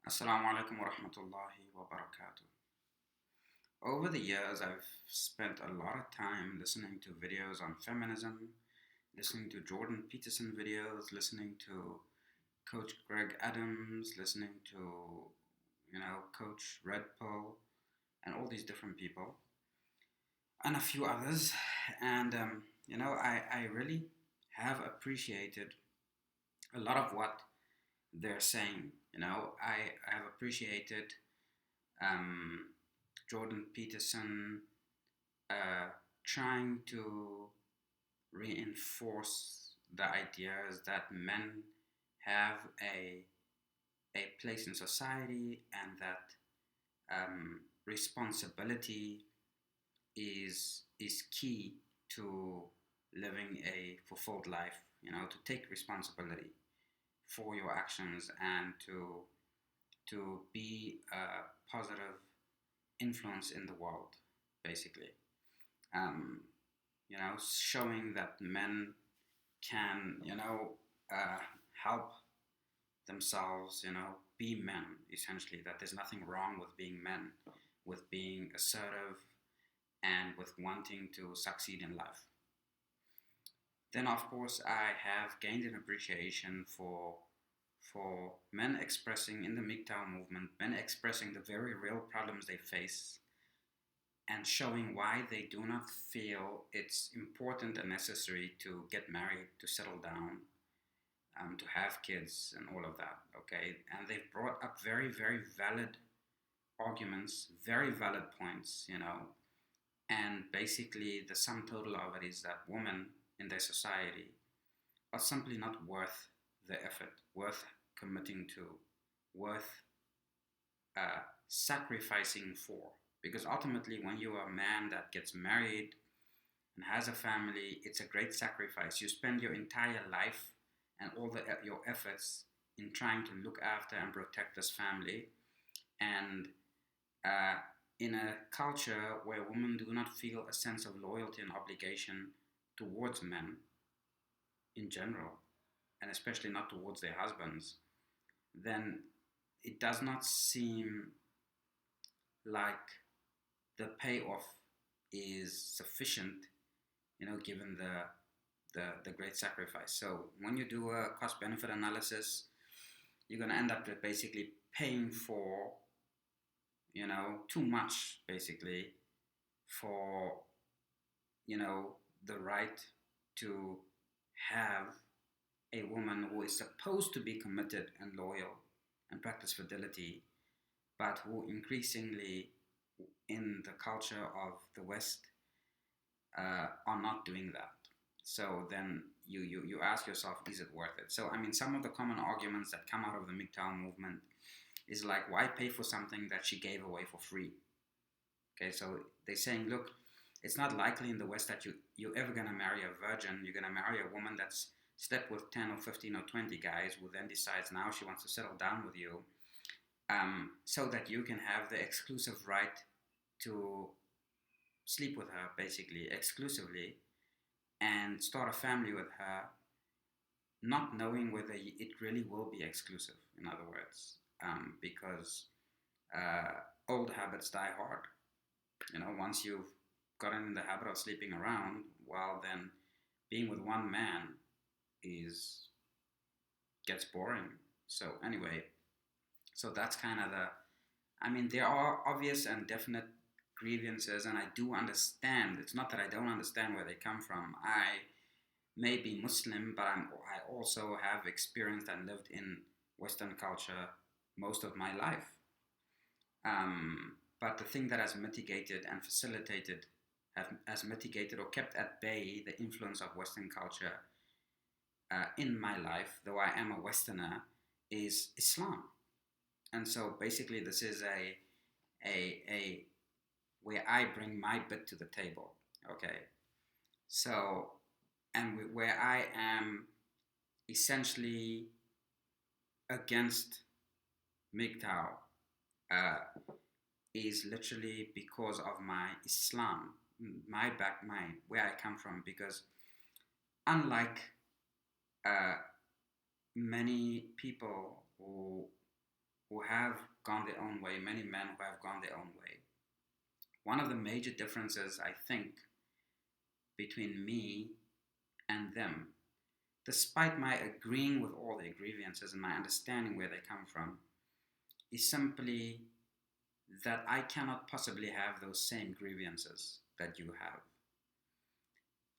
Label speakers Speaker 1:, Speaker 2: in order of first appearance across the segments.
Speaker 1: Assalamu alaikum wa rahmatullahi wa barakatuh. Over the years, I've spent a lot of time listening to videos on feminism, listening to Jordan Peterson videos, listening to Coach Greg Adams, listening to, Coach Red Pill, and all these different people, and a few others. And, I really have appreciated a lot of what they're saying. I have appreciated um, Jordan Peterson uh, trying to reinforce the ideas that men have a place in society and that responsibility is key to living a fulfilled life. To take responsibility for your actions and to be a positive influence in the world, basically. Um, Showing that men can, uh, help themselves, be men, essentially, that there's nothing wrong with being men, with being assertive, and with wanting to succeed in life. Then, of course, I have gained an appreciation for men expressing in the MGTOW movement, men expressing the very real problems they face and showing why they do not feel it's important and necessary to get married, to settle down, to have kids, and all of that. Okay, and they've brought up very, very valid arguments, very valid points, and basically the sum total of it is that women in their society are simply not worth the effort, worth committing to, worth sacrificing for. Because ultimately, when you are a man that gets married and has a family, it's a great sacrifice. You spend your entire life and all your efforts in trying to look after and protect this family. And in a culture where women do not feel a sense of loyalty and obligation towards men in general, and especially not towards their husbands, then it does not seem like the payoff is sufficient, given the great sacrifice. So when you do a cost-benefit analysis, you're going to end up with basically paying for, too much, basically, for, the right to have a woman who is supposed to be committed and loyal and practice fidelity, but who increasingly in the culture of the West are not doing that. So then you ask yourself, is it worth it? So, some of the common arguments that come out of the MGTOW movement is like, why pay for something that she gave away for free? Okay, so they're saying, look, it's not likely in the West that you're ever going to marry a virgin. You're going to marry a woman that's slept with 10 or 15 or 20 guys who then decides now she wants to settle down with you, so that you can have the exclusive right to sleep with her, basically, exclusively, and start a family with her, not knowing whether it really will be exclusive, in other words, because old habits die hard. Once you've gotten in the habit of sleeping around, well, then being with one man gets boring. So anyway, so that's kind of there are obvious and definite grievances, and I do understand. It's not that I don't understand where they come from. I may be Muslim, but I also have experienced and lived in Western culture most of my life. But the thing that has mitigated and facilitated, has mitigated or kept at bay the influence of Western culture in my life, though I am a Westerner, is Islam. And so basically this is a where I bring my bit to the table, okay? So, and where I am essentially against MGTOW is literally because of my Islam, my where I come from, because unlike many people who have gone their own way, many men who have gone their own way. One of the major differences, I think, between me and them, despite my agreeing with all their grievances and my understanding where they come from, is simply that I cannot possibly have those same grievances that you have.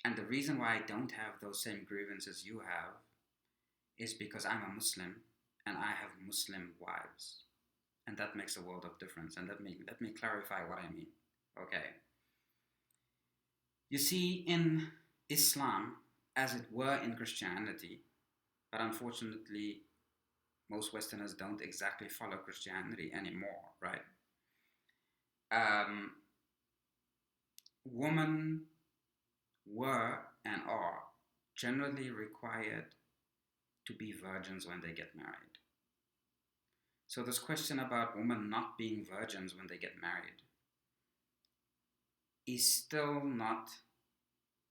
Speaker 1: And the reason why I don't have those same grievances you have is because I'm a Muslim and I have Muslim wives. And that makes a world of difference. And let me clarify what I mean. Okay. You see, in Islam, as it were in Christianity, but unfortunately, most Westerners don't exactly follow Christianity anymore, right? Women were and are generally required to be virgins when they get married. So this question about women not being virgins when they get married is still not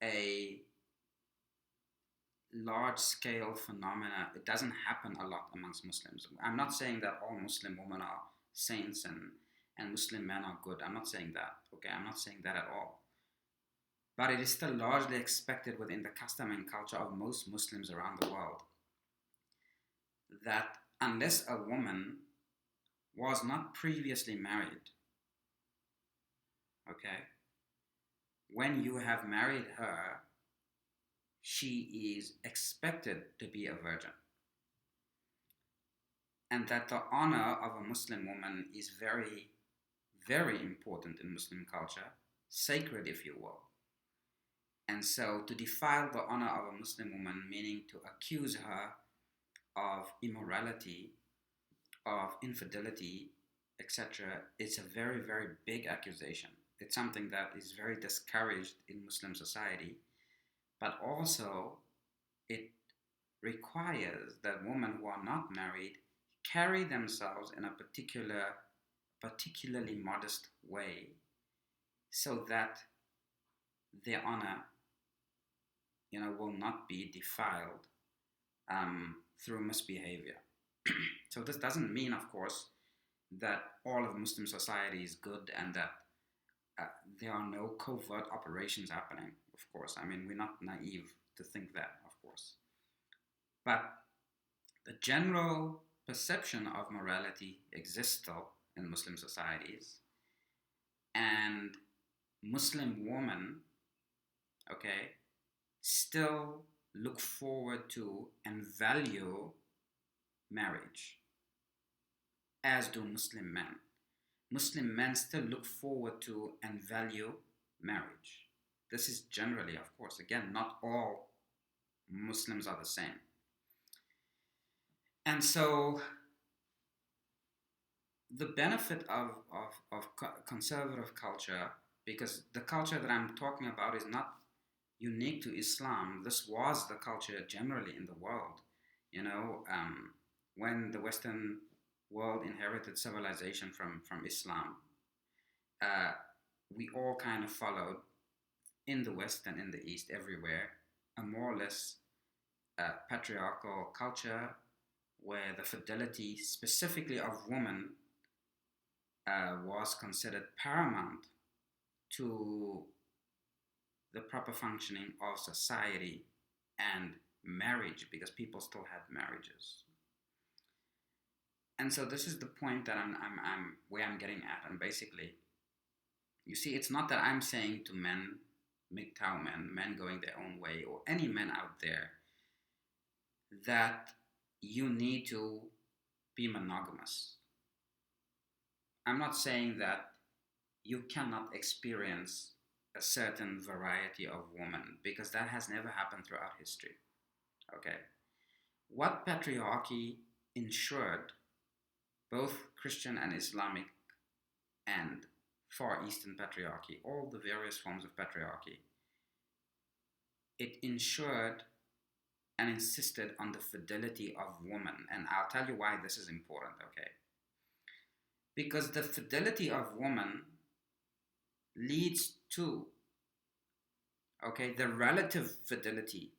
Speaker 1: a large-scale phenomena. It doesn't happen a lot amongst Muslims. I'm not saying that all Muslim women are saints and Muslim men are good. I'm not saying that, okay? I'm not saying that at all. But it is still largely expected within the custom and culture of most Muslims around the world that unless a woman was not previously married, okay, when you have married her, she is expected to be a virgin. And that the honor of a Muslim woman is very, very important in Muslim culture, sacred if you will. And so to defile the honor of a Muslim woman, meaning to accuse her of immorality, of infidelity, etc., it's a very, very big accusation. It's something that is very discouraged in Muslim society, but also it requires that women who are not married carry themselves in a particularly modest way so that their honor, will not be defiled through misbehavior. So this doesn't mean, of course, that all of Muslim society is good and that there are no covert operations happening, of course. I mean, we're not naive to think that, of course. But the general perception of morality exists still in Muslim societies. And Muslim women, okay, still look forward to and value marriage, as do Muslim men. Muslim men still look forward to and value marriage. This is generally, of course, again, not all Muslims are the same. And so the benefit of conservative culture, because the culture that I'm talking about is not unique to Islam. This was the culture generally in the world. When the Western world inherited civilization from Islam, we all kind of followed, in the West and in the East, everywhere, a more or less patriarchal culture where the fidelity specifically of women was considered paramount to the proper functioning of society and marriage, because people still had marriages. And so this is the point that I'm getting at. And basically, you see, it's not that I'm saying to men, MGTOW men going their own way, or any men out there, that you need to be monogamous. I'm not saying that you cannot experience a certain variety of women, because that has never happened throughout history. Okay? What patriarchy ensured, both Christian and Islamic and Far Eastern patriarchy, all the various forms of patriarchy, it ensured and insisted on the fidelity of women. And I'll tell you why this is important, okay? Because the fidelity of woman leads to, okay, the relative fidelity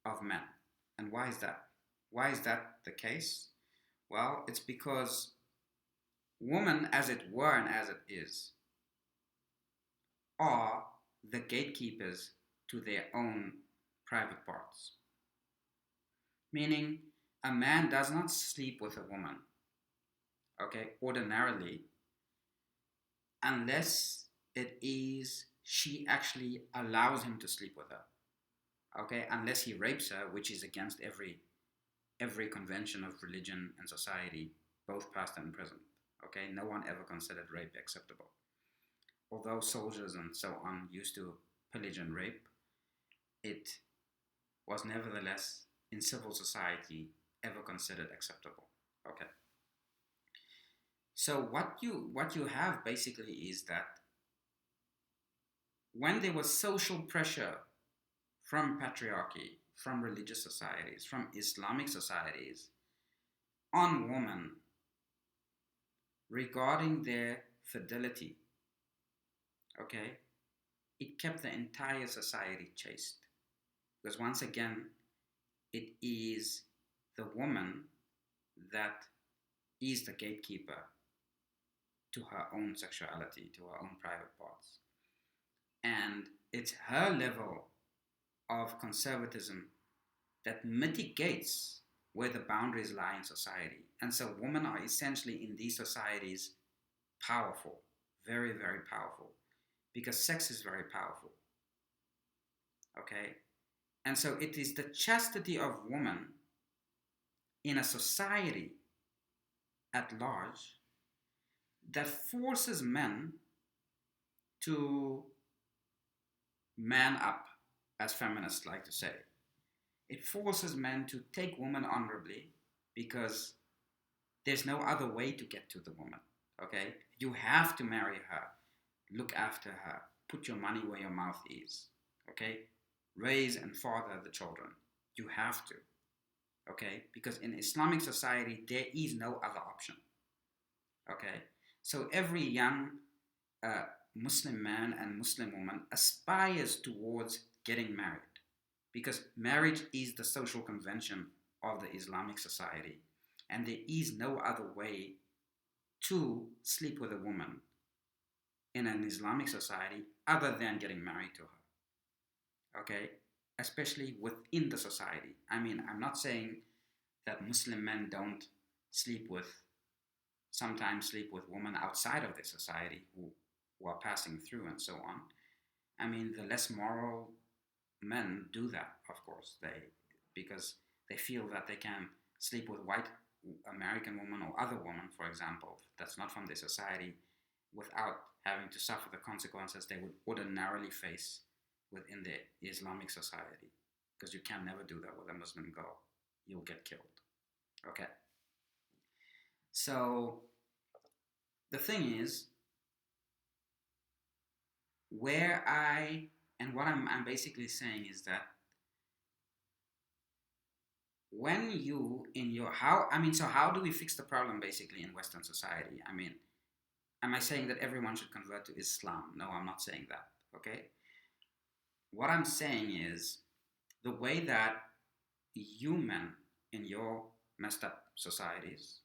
Speaker 1: of men. And why is that? Why is that the case? Well, it's because women, as it were and as it is, are the gatekeepers to their own private parts. Meaning, a man does not sleep with a woman, okay, ordinarily, unless it is she actually allows him to sleep with her, okay, unless he rapes her, which is against every convention of religion and society, both past and present. Okay, no one ever considered rape acceptable. Although soldiers and so on used to pillage and rape, it was nevertheless in civil society ever considered acceptable. Okay. So what you have basically is that when there was social pressure from patriarchy, from religious societies, from Islamic societies on women regarding their fidelity, okay, it kept the entire society chaste. Because once again, it is the woman that is the gatekeeper to her own sexuality, to her own private parts. And it's her level of conservatism that mitigates where the boundaries lie in society. And so women are essentially in these societies powerful, very, very powerful, because sex is very powerful. Okay? And so it is the chastity of woman in a society at large that forces men to man up, as feminists like to say. It forces men to take women honorably because there's no other way to get to the woman. Okay? You have to marry her, look after her, put your money where your mouth is. Okay? Raise and father the children. You have to. Okay? Because in Islamic society, there is no other option. Okay? So every young Muslim man and Muslim woman aspires towards getting married, because marriage is the social convention of the Islamic society, and there is no other way to sleep with a woman in an Islamic society other than getting married to her. Okay? Especially within the society. I mean, I'm not saying that Muslim men don't sometimes sleep with women outside of the society who are passing through and so on. I mean, the less moral men do that, of course, because they feel that they can sleep with white American women or other women, for example, that's not from their society, without having to suffer the consequences they would ordinarily face within the Islamic society. Because you can never do that with a Muslim girl. You'll get killed. Okay. So the thing is, what I'm basically saying is that when you in your how do we fix the problem basically in Western society? I mean, am I saying that everyone should convert to Islam? No, I'm not saying that. Okay. What I'm saying is the way that you men in your messed up societies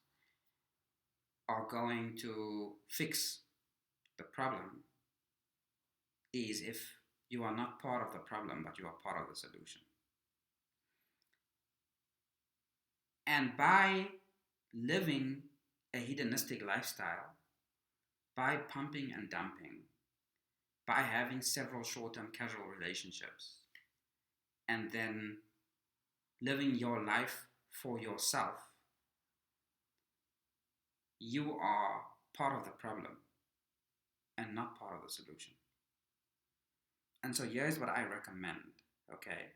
Speaker 1: are going to fix the problem is if you are not part of the problem, but you are part of the solution. And by living a hedonistic lifestyle, by pumping and dumping, by having several short-term casual relationships, and then living your life for yourself, you are part of the problem and not part of the solution. And so here's what I recommend, okay?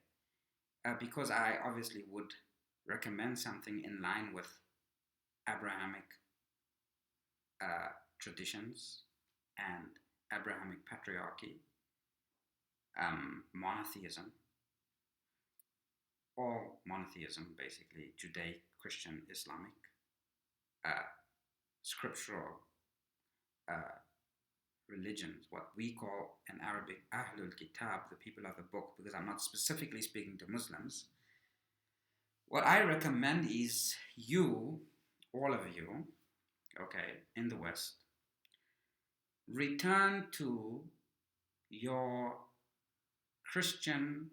Speaker 1: Because I obviously would recommend something in line with Abrahamic traditions and Abrahamic patriarchy, monotheism, all monotheism basically, Judaic, Christian, Islamic, scriptural religions, what we call in Arabic Ahlul Kitab, the people of the book, because I'm not specifically speaking to Muslims. What I recommend is you all of you, okay, in the West, return to your Christian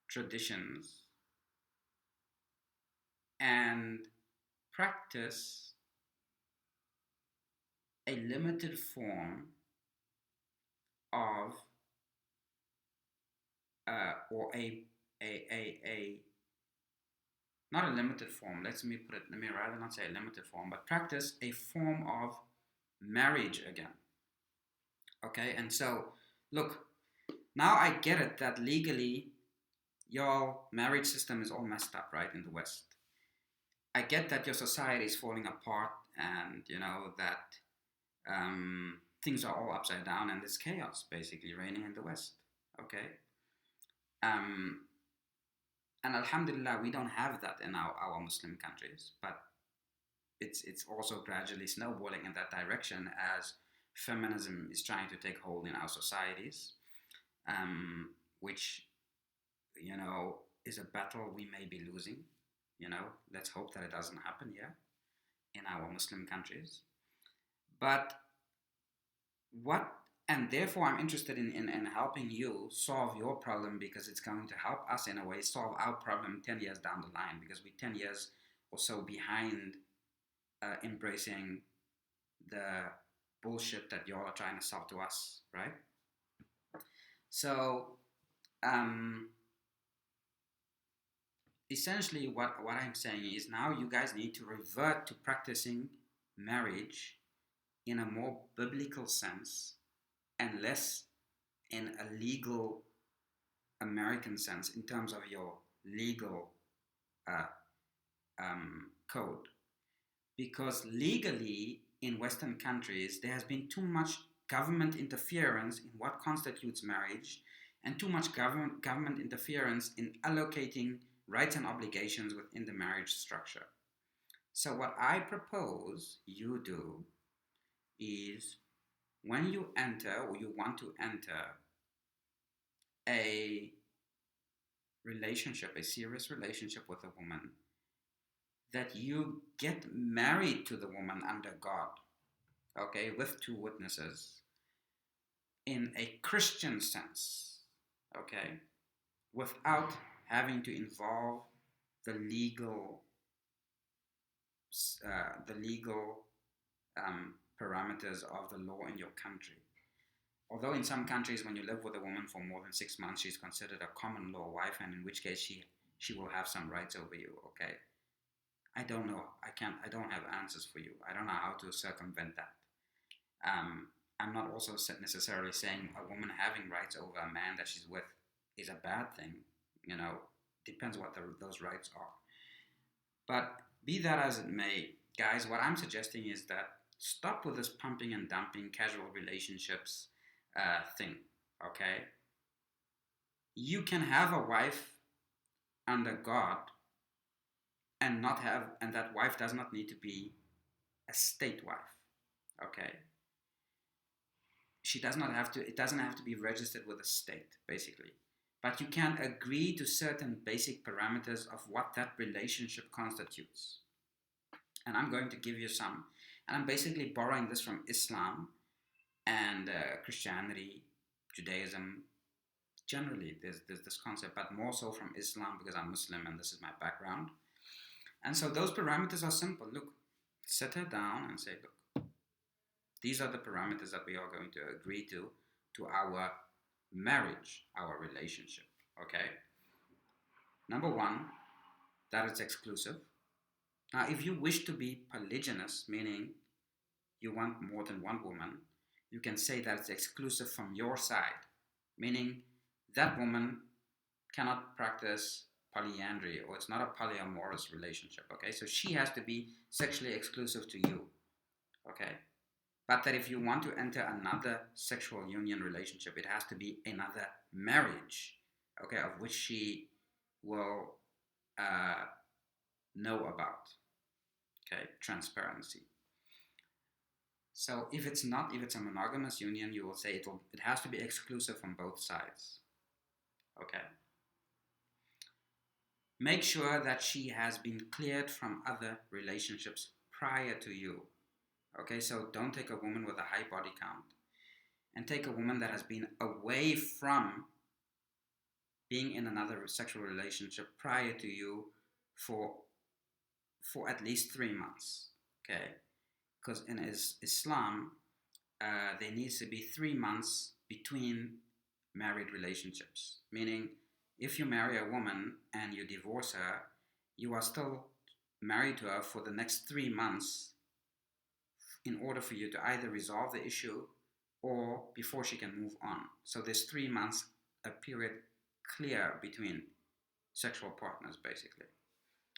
Speaker 1: traditions and practice a limited form of or a not a limited form. Let me rather not say a limited form, but practice a form of marriage again. Okay, and so look, now I get it that legally your marriage system is all messed up, right, in the West. I get that your society is falling apart, and you know that things are all upside down, and there's chaos basically reigning in the West. Okay, um, and Alhamdulillah, we don't have that in our Muslim countries, but it's also gradually snowballing in that direction as feminism is trying to take hold in our societies, which you know is a battle we may be losing. You know, let's hope that it doesn't happen here in our Muslim countries. But what, and therefore I'm interested in helping you solve your problem, because it's going to help us in a way solve our problem 10 years down the line, because we're 10 years or so behind embracing the bullshit that y'all are trying to sell to us, right? So essentially what I'm saying is now you guys need to revert to practicing marriage in a more biblical sense and less in a legal American sense in terms of your legal code. Because legally in Western countries there has been too much government interference in what constitutes marriage, and too much government interference in allocating rights and obligations within the marriage structure. So what I propose you do is, when you enter or you want to enter a relationship, a serious relationship with a woman, that you get married to the woman under God, okay, with two witnesses, in a Christian sense, okay, without having to involve the legal parameters of the law in your country. Although in some countries, when you live with a woman for more than 6 months, she's considered a common law wife, and in which case she will have some rights over you. Okay, I don't know. I don't have answers for you. I don't know how to circumvent that. I'm not also necessarily saying a woman having rights over a man that she's with is a bad thing. You know, depends what those rights are. But be that as it may, guys, what I'm suggesting is that stop with this pumping and dumping casual relationships thing. Okay, you can have a wife under God and not have, and that wife does not need to be a state wife. Okay, she does not have to, it doesn't have to be registered with the state, basically. But you can agree to certain basic parameters of what that relationship constitutes. And I'm going to give you some. And I'm basically borrowing this from Islam and Christianity, Judaism. Generally, there's this concept, but more so from Islam because I'm Muslim and this is my background. And so those parameters are simple. Look, sit her down and say, look, these are the parameters that we are going to agree to our marriage, our relationship. Okay? Number one, that it's exclusive. Now, if you wish to be polygynous, meaning you want more than one woman, you can say that it's exclusive from your side, meaning that woman cannot practice polyandry, or it's not a polyamorous relationship. Okay, so she has to be sexually exclusive to you. Okay, but that if you want to enter another sexual union relationship, it has to be another marriage, okay, of which she will know about. Okay, transparency. So if it's a monogamous union, you will say it has to be exclusive from both sides. Okay. Make sure that she has been cleared from other relationships prior to you. Okay, so don't take a woman with a high body count, and take a woman that has been away from being in another sexual relationship prior to you for at least 3 months. Okay, because in Islam, there needs to be 3 months between married relationships. Meaning, if you marry a woman and you divorce her, you are still married to her for the next 3 months in order for you to either resolve the issue or before she can move on. So there's 3 months, a period clear between sexual partners, basically.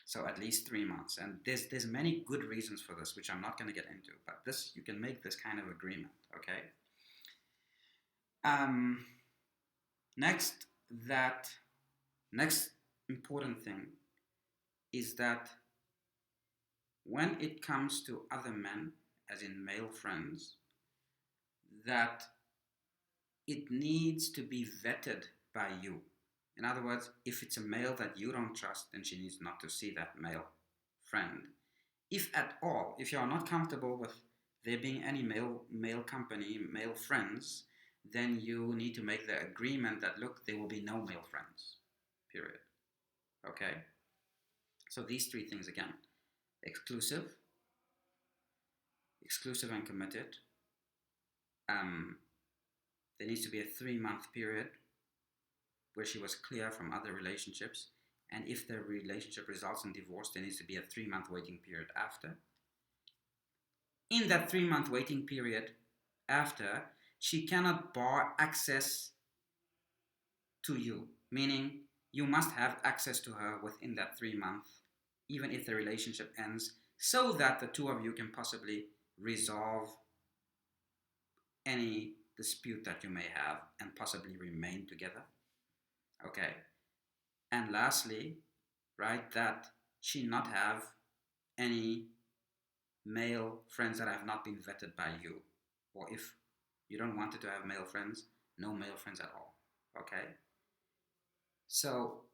Speaker 1: So at least 3 months. And there's many good reasons for this, which I'm not going to get into. But this, you can make this kind of agreement, okay? Next important thing is that when it comes to other men, as in male friends, that it needs to be vetted by you. In other words, if it's a male that you don't trust, then she needs not to see that male friend. If at all, if you are not comfortable with there being any male company, male friends, then you need to make the agreement that, look, there will be no male friends, period. Okay? So these three things again: exclusive and committed. There needs to be a 3-month period where she was clear from other relationships, and if the relationship results in divorce, there needs to be a 3-month waiting period after. In that 3-month waiting period after, she cannot bar access to you, meaning you must have access to her within that 3 months, even if the relationship ends, so that the two of you can possibly resolve any dispute that you may have and possibly remain together. Okay. And lastly, right, that she not have any male friends that have not been vetted by you. Or if you don't want her to have male friends, no male friends at all. Okay? So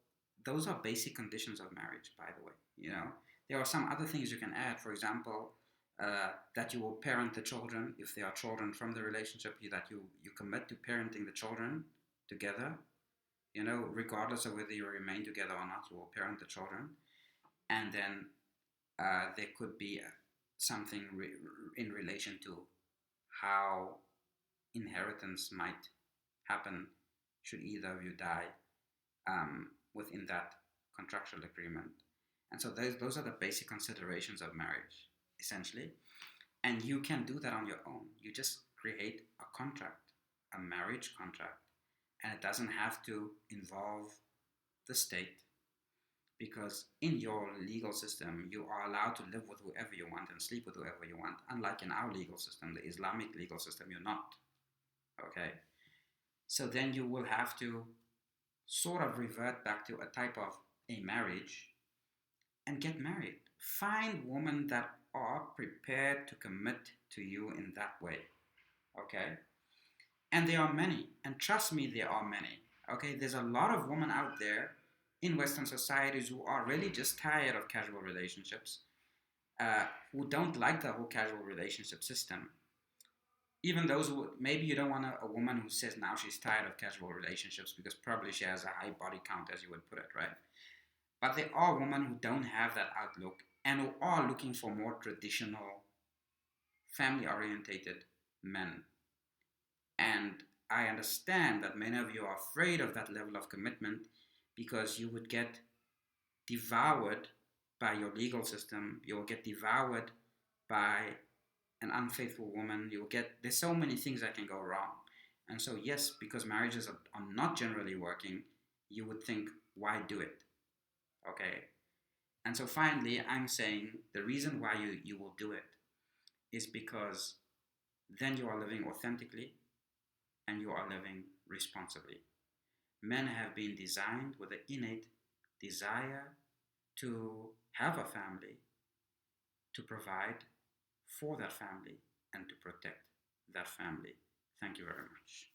Speaker 1: those are basic conditions of marriage, by the way. You know, there are some other things you can add. For example, that you will parent the children if there are children from the relationship, that you commit to parenting the children together. You know, regardless of whether you remain together or not, you will parent the children. And then there could be something in relation to how inheritance might happen should either of you die within that contractual agreement. And so those are the basic considerations of marriage, essentially. And you can do that on your own. You just create a contract, a marriage contract, and it doesn't have to involve the state, because in your legal system, you are allowed to live with whoever you want and sleep with whoever you want. Unlike in our legal system, the Islamic legal system, you're not. Okay? So then you will have to sort of revert back to a type of a marriage and get married. Find women that are prepared to commit to you in that way. Okay? And there are many. And trust me, there are many. Okay? There's a lot of women out there in Western societies who are really just tired of casual relationships, who don't like the whole casual relationship system. Even those who, maybe you don't want a woman who says now she's tired of casual relationships because probably she has a high body count, as you would put it, right? But there are women who don't have that outlook and who are looking for more traditional, family-orientated men. And I understand that many of you are afraid of that level of commitment because you would get devoured by your legal system. You'll get devoured by an unfaithful woman. There's so many things that can go wrong. And so yes, because marriages are not generally working, you would think, why do it? Okay. And so finally, I'm saying the reason why you will do it is because then you are living authentically and you are living responsibly. Men have been designed with an innate desire to have a family, to provide for that family, and to protect that family. Thank you very much.